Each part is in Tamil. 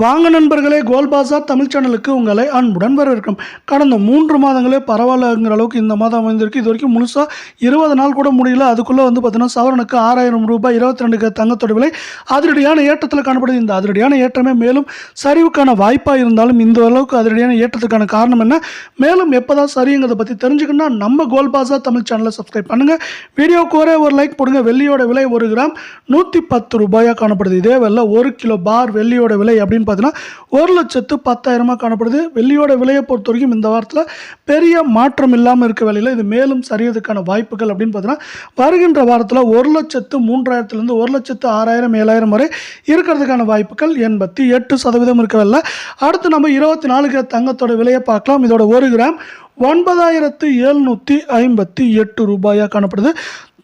வாங்க நண்பர்களே, கோல் பாசார் தமிழ் சேனலுக்கு உங்களை அன்புடன் வரவேற்கிறோம். கடந்த 3 மாதங்களே பரவாயில்லங்கிற அளவுக்கு இந்த மாதம் அமைந்திருக்கு. இது வரைக்கும் முழுசாக 20 நாள் கூட முடியல. அதுக்குள்ளே வந்து பார்த்தீங்கன்னா சவரனுக்கு ரூ. 6000 22 தங்கத்தோட விலை அதிரடியான ஏற்றத்தில் காணப்படுது. இந்த அதிரடியான ஏற்றமே மேலும் சரிவுக்கான வாய்ப்பாக இருந்தாலும் இந்த அளவுக்கு அதிரடியான ஏற்றத்துக்கான காரணம் என்ன, மேலும் எப்போதான் சரிங்கிறத பற்றி தெரிஞ்சுக்கணும்னா நம்ம கோல் பாசார் தமிழ் சேனலை சப்ஸ்கிரைப் பண்ணுங்கள். வீடியோவுக்கு ஒரு லைக் போடுங்க. வெள்ளியோட விலை 1 கிராம் 110 ரூபாயாக காணப்படுது. இதே வேலை 1 கிலோ பார் வெள்ளியோட விலை அப்படின்னு பார்த்தீங்கன்னா 1,10,000 காணப்படுது. வெள்ளியோட விலையை பொறுத்த வரைக்கும் இந்த வாரத்தில் பெரிய மாற்றம் இல்லாமல் இருக்க வேலையில் இது மேலும் சரியதுக்கான வாய்ப்புகள் அப்படின்னு பார்த்தீங்கன்னா வருகின்ற வாரத்தில் 1,03,000 1,06,000 7,000 வரை இருக்கிறதுக்கான வாய்ப்புகள் 88% இருக்க வேலை. அடுத்து நம்ம 24 தங்கத்தோட விலையை பார்க்கலாம். இதோட 1 கிராம் 9,758 ரூபாயாக காணப்படுது.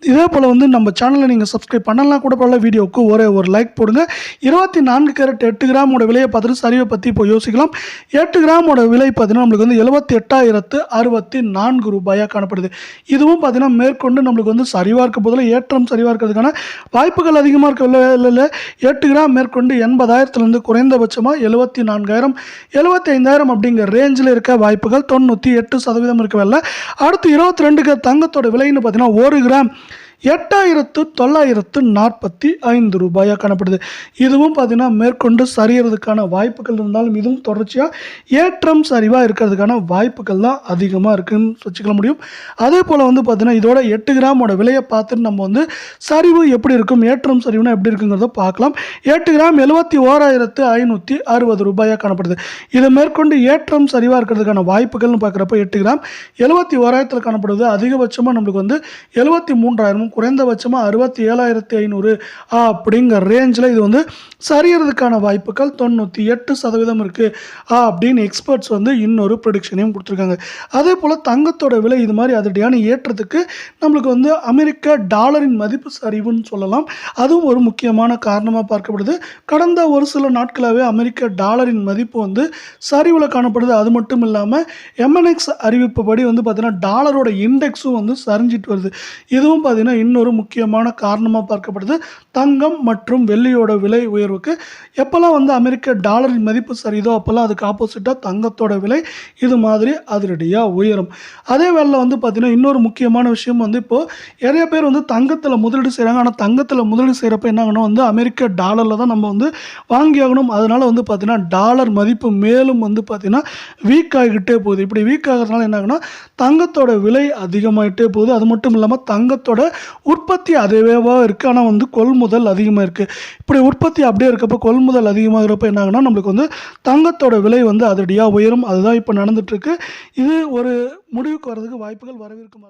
இதே போல் வந்து நம்ம சேனலை நீங்கள் சப்ஸ்கிரைப் பண்ணலாம் கூட பரவாயில்ல. வீடியோவுக்கு ஒரு லைக் போடுங்க. 24 கேரட் 8 கிராமோட விலையை பார்த்துட்டு சரிவை பற்றி இப்போ யோசிக்கலாம். 8 கிராமோட விலை பார்த்தீங்கன்னா நம்மளுக்கு வந்து 78,064 ரூபாயாக காணப்படுது. இதுவும் பார்த்தீங்கன்னா மேற்கொண்டு நம்மளுக்கு வந்து சரிவாக இருக்க போதில் ஏற்றம் சரிவாக இருக்கிறதுக்கான வாய்ப்புகள் அதிகமாக இருக்க. 8 கிராம் மேற்கொண்டு 80,000 குறைந்தபட்சமாக 74,000 75,000 அப்படிங்கிற ரேஞ்சில் இருக்க வாய்ப்புகள் 98% இருக்கவில்லை. அடுத்து 22 தங்கத்தோட விலைன்னு பார்த்தீங்கன்னா 1 கிராம் 8,945 ரூபாயாக காணப்படுது. இதுவும் பார்த்தீங்கன்னா மேற்கொண்டு சரியறதுக்கான வாய்ப்புகள் இருந்தாலும் இதுவும் தொடர்ச்சியாக ஏற்றம் சரிவாக இருக்கிறதுக்கான வாய்ப்புகள் தான் அதிகமாக இருக்குன்னு வச்சுக்க முடியும். அதே போல் வந்து பார்த்தீங்கன்னா இதோட 8 கிராமோட விலையை பார்த்துட்டு நம்ம வந்து சரிவு எப்படி இருக்கும், ஏற்றம் சரிவுனா எப்படி இருக்குங்கிறத பார்க்கலாம். 8 கிராம் 71,560 ரூபாயாக காணப்படுது. இதை மேற்கொண்டு ஏற்றம் சரிவாக இருக்கிறதுக்கான வாய்ப்புகள்னு பார்க்குறப்ப 8 கிராம் 71,000 காணப்படுது. அதிகபட்சமாக நம்மளுக்கு வந்து 73,000 குறைந்தபட்சமாக 67,500 அப்படிங்கிற ரேஞ்சில் இது வந்து சரியறதுக்கான வாய்ப்புகள் 98% இருக்குது அப்படின்னு எக்ஸ்பர்ட்ஸ் வந்து இன்னொரு ப்ரெடிக்ஷனையும் கொடுத்துருக்காங்க. அதே போல் தங்கத்தோட விலை இது மாதிரி அதிரடியான ஏற்றத்துக்கு நம்மளுக்கு வந்து அமெரிக்க டாலரின் மதிப்பு சரிவுன்னு சொல்லலாம். அதுவும் ஒரு முக்கியமான காரணமாக பார்க்கப்படுது. கடந்த ஒரு சில நாட்களாகவே அமெரிக்க டாலரின் மதிப்பு வந்து சரிவில் காணப்படுது. அது மட்டும் இல்லாமல் MNX அறிவிப்புப்படி வந்து பார்த்தீங்கன்னா டாலரோட இண்டெக்ஸும் வந்து சரிஞ்சிட்டு வருது. இதுவும் பார்த்தீங்கன்னா இன்னொரு முக்கியமான காரணமாக பார்க்கப்படுது தங்கம் மற்றும் வெள்ளியோட விலை உயர்வுக்கு. எப்போல்லாம் வந்து அமெரிக்க டாலரின் மதிப்பு சரிதோ அப்போல்லாம் அதுக்கு ஆப்போசிட்டாக தங்கத்தோட விலை இது மாதிரி அதிரடியாக உயரும். அதே வேளையில் வந்து பார்த்திங்கன்னா இன்னொரு முக்கியமான விஷயம் வந்து இப்போது நிறைய பேர் வந்து தங்கத்தில் முதலீடு செய்கிறாங்க. ஆனால் தங்கத்தில் முதலீடு செய்கிறப்ப என்ன ஆகணும் வந்து அமெரிக்க டாலரில் தான் நம்ம வந்து வாங்கி ஆகணும். அதனால் வந்து பார்த்திங்கன்னா டாலர் மதிப்பு மேலும் வந்து பார்த்திங்கன்னா வீக் ஆகிக்கிட்டே போகுது. இப்படி வீக் ஆகிறதுனால என்ன ஆகுனா தங்கத்தோட விலை அதிகமாகிட்டே போகுது. அது மட்டும் இல்லாமல் தங்கத்தோட உற்பத்தி அதேவாக இருக்குது, ஆனால் வந்து கொள்முதல் அதிகமாக இருக்குது. இப்படி உற்பத்தி அப்படியே இருக்கப்போ கொள்முதல் அதிகமாகிறப்ப என்ன ஆகுனா நம்மளுக்கு வந்து தங்கத்தோட விலை வந்து அதிரடியாக உயரும். அதுதான் இப்போ நடந்துகிட்ருக்கு. இது ஒரு முடிவுக்கு வர்றதுக்கு வாய்ப்புகள் வரவிருக்கும்.